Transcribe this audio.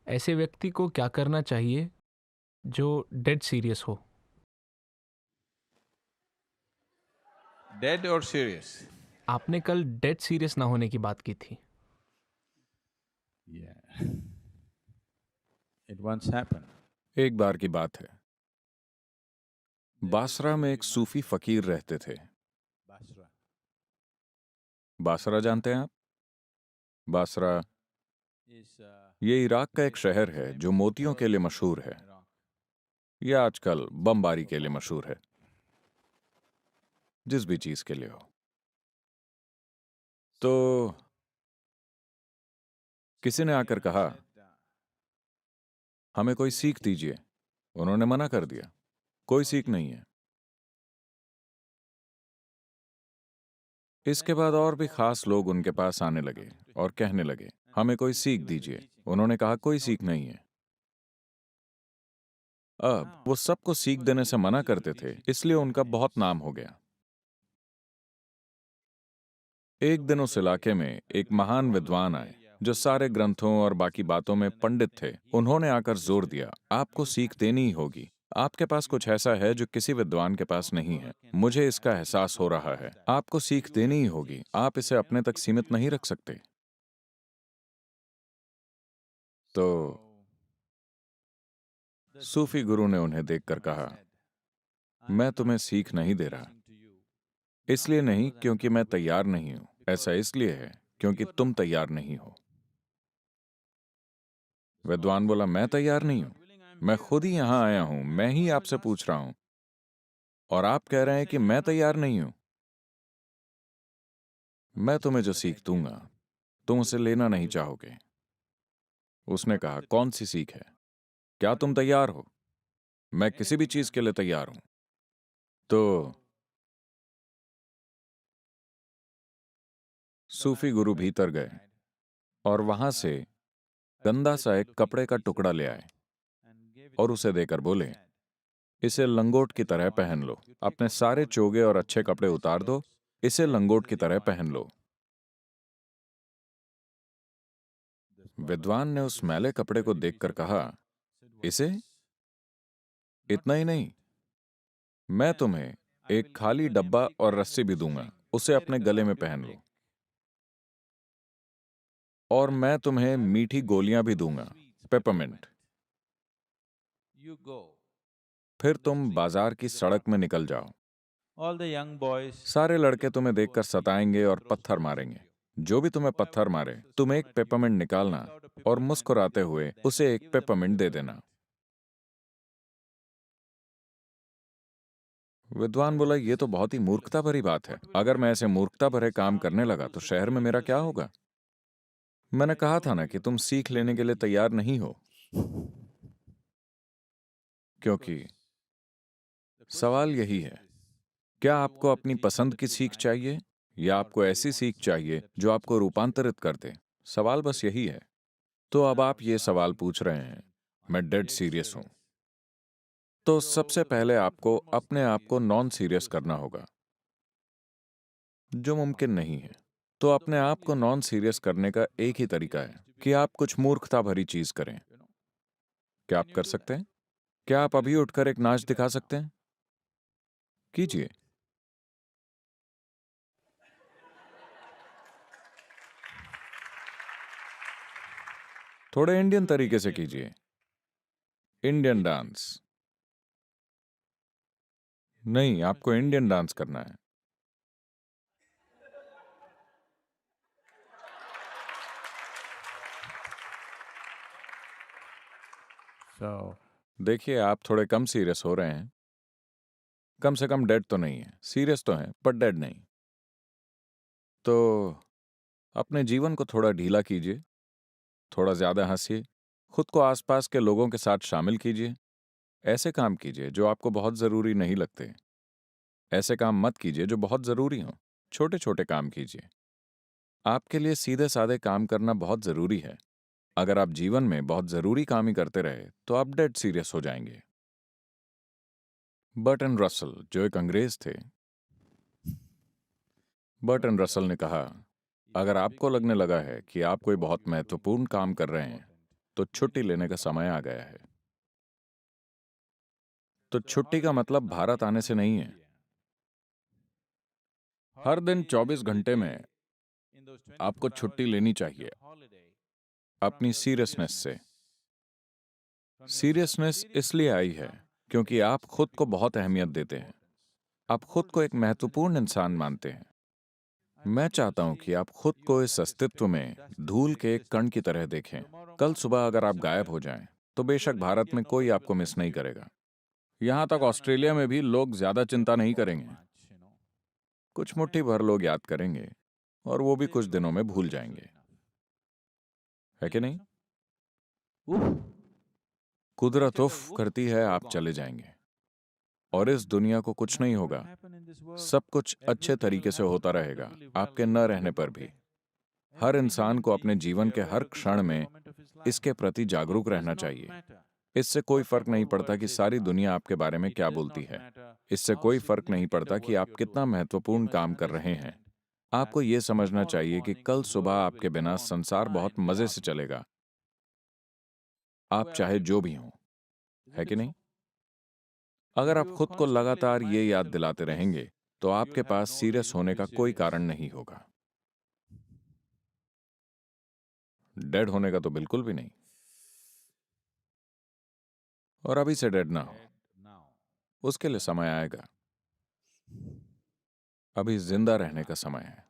ऐसे व्यक्ति को क्या करना चाहिए जो डेड सीरियस हो? Dead or serious? आपने कल डेड सीरियस ना होने की बात की थी। Yeah. It once happened. एक बार की बात है, बासरा में एक सूफी फकीर रहते थे। Basra. बासरा जानते हैं आप? बासरा Is ये इराक का एक शहर है जो मोतियों के लिए मशहूर है। यह आजकल बमबारी के लिए मशहूर है, जिस भी चीज के लिए हो। तो किसी ने आकर कहा, हमें कोई सीख दीजिए। उन्होंने मना कर दिया, कोई सीख नहीं है। इसके बाद और भी खास लोग उनके पास आने लगे और कहने लगे, हमें कोई सीख दीजिए। उन्होंने कहा, कोई सीख नहीं है। अब वो सबको सीख देने से मना करते थे, इसलिए उनका बहुत नाम हो गया। एक दिन उस इलाके में एक महान विद्वान आए जो सारे ग्रंथों और बाकी बातों में पंडित थे। उन्होंने आकर जोर दिया, आपको सीख देनी ही होगी। आपके पास कुछ ऐसा है जो किसी विद्वान के पास नहीं है। मुझे इसका एहसास हो रहा है। आपको सीख देनी ही होगी। आप इसे अपने तक सीमित नहीं रख सकते। तो सूफी गुरु ने उन्हें देखकर कहा, मैं तुम्हें सीख नहीं दे रहा। इसलिए नहीं क्योंकि मैं तैयार नहीं हूं, ऐसा इसलिए है क्योंकि तुम तैयार नहीं हो। विद्वान बोला, मैं तैयार नहीं हूं, मैं खुद ही यहां आया हूं, मैं ही आपसे पूछ रहा हूं, और आप कह रहे हैं कि मैं तैयार नहीं हूं। मैं तुम्हें जो सीख दूंगा तुम उसे लेना नहीं चाहोगे। उसने कहा, कौन सी सीख है? क्या तुम तैयार हो? मैं किसी भी चीज के लिए तैयार हूं। तो सूफी गुरु भीतर गए और वहां से गंदा सा एक कपड़े का टुकड़ा ले आए और उसे देकर बोले, इसे लंगोट की तरह पहन लो। अपने सारे चोगे और अच्छे कपड़े उतार दो, इसे लंगोट की तरह पहन लो। विद्वान ने उस मैले कपड़े को देखकर कहा, इसे? इतना ही नहीं, मैं तुम्हें एक खाली डब्बा और रस्सी भी दूंगा, उसे अपने गले में पहन लो। और मैं तुम्हें मीठी गोलियां भी दूंगा, पेपरमिंट। You go. फिर तुम बाजार की सड़क में निकल जाओ। All the young boys. सारे लड़के तुम्हें देखकर सताएंगे और पत्थर मारेंगे। जो भी तुम्हें पत्थर मारे, तुम एक पेपरमिंट निकालना और मुस्कुराते हुए उसे एक पेपरमिंट दे देना। विद्वान बोला, ये तो बहुत ही मूर्खता भरी बात है। अगर मैं ऐसे मूर्खता भरे काम करने लगा तो शहर में मेरा क्या होगा? मैंने कहा था ना कि तुम सीख लेने के लिए तैयार नहीं हो। क्योंकि सवाल यही है, क्या आपको अपनी पसंद की सीख चाहिए या आपको ऐसी सीख चाहिए जो आपको रूपांतरित कर दे? सवाल बस यही है। तो अब आप ये सवाल पूछ रहे हैं, मैं डेड सीरियस हूं। तो सबसे पहले आपको अपने आप को नॉन सीरियस करना होगा, जो मुमकिन नहीं है। तो अपने आप को नॉन सीरियस करने का एक ही तरीका है कि आप कुछ मूर्खता भरी चीज करें। क्या आप कर सकते हैं? क्या आप अभी उठकर एक नाच दिखा सकते हैं? कीजिए। थोड़े इंडियन तरीके से कीजिए। Indian dance. नहीं, आपको इंडियन डांस करना है। So देखिए, आप थोड़े कम सीरियस हो रहे हैं। कम से कम डेड तो नहीं है, सीरियस तो हैं पर डेड नहीं। तो अपने जीवन को थोड़ा ढीला कीजिए, थोड़ा ज्यादा हंसिए, खुद को आसपास के लोगों के साथ शामिल कीजिए। ऐसे काम कीजिए जो आपको बहुत जरूरी नहीं लगते। ऐसे काम मत कीजिए जो बहुत जरूरी हों। छोटे छोटे काम कीजिए। आपके लिए सीधे साधे काम करना बहुत जरूरी है। अगर आप जीवन में बहुत जरूरी काम ही करते रहे तो आप डेड सीरियस हो जाएंगे। बर्टन रसल, जो एक अंग्रेज थे, बर्टन रसल ने कहा, अगर आपको लगने लगा है कि आप कोई बहुत महत्वपूर्ण काम कर रहे हैं तो छुट्टी लेने का समय आ गया है। तो छुट्टी का मतलब भारत आने से नहीं है। हर दिन 24 घंटे में आपको छुट्टी लेनी चाहिए अपनी सीरियसनेस से। सीरियसनेस इसलिए आई है क्योंकि आप खुद को बहुत अहमियत देते हैं। आप खुद को एक महत्वपूर्ण इंसान मानते हैं। मैं चाहता हूं कि आप खुद को इस अस्तित्व में धूल के एक कण की तरह देखें। कल सुबह अगर आप गायब हो जाएं, तो बेशक भारत में कोई आपको मिस नहीं करेगा। यहां तक ऑस्ट्रेलिया में भी लोग ज्यादा चिंता नहीं करेंगे। कुछ मुट्ठी भर लोग याद करेंगे और वो भी कुछ दिनों में भूल जाएंगे, है कि नहीं? कुदरत उफ करती है, आप चले जाएंगे और इस दुनिया को कुछ नहीं होगा। सब कुछ अच्छे तरीके से होता रहेगा आपके न रहने पर भी। हर इंसान को अपने जीवन के हर क्षण में इसके प्रति जागरूक रहना चाहिए। इससे कोई फर्क नहीं पड़ता कि सारी दुनिया आपके बारे में क्या बोलती है। इससे कोई फर्क नहीं पड़ता कि आप कितना महत्वपूर्ण काम कर रहे हैं। आपको यह समझना चाहिए कि कल सुबह आपके बिना संसार बहुत मजे से चलेगा, आप चाहे जो भी हों, है कि नहीं? अगर आप खुद को लगातार ये याद दिलाते रहेंगे, तो आपके पास सीरियस होने का कोई कारण नहीं होगा। डेड होने का तो बिल्कुल भी नहीं। और अभी से डेड ना हो, उसके लिए समय आएगा। अभी जिंदा रहने का समय है।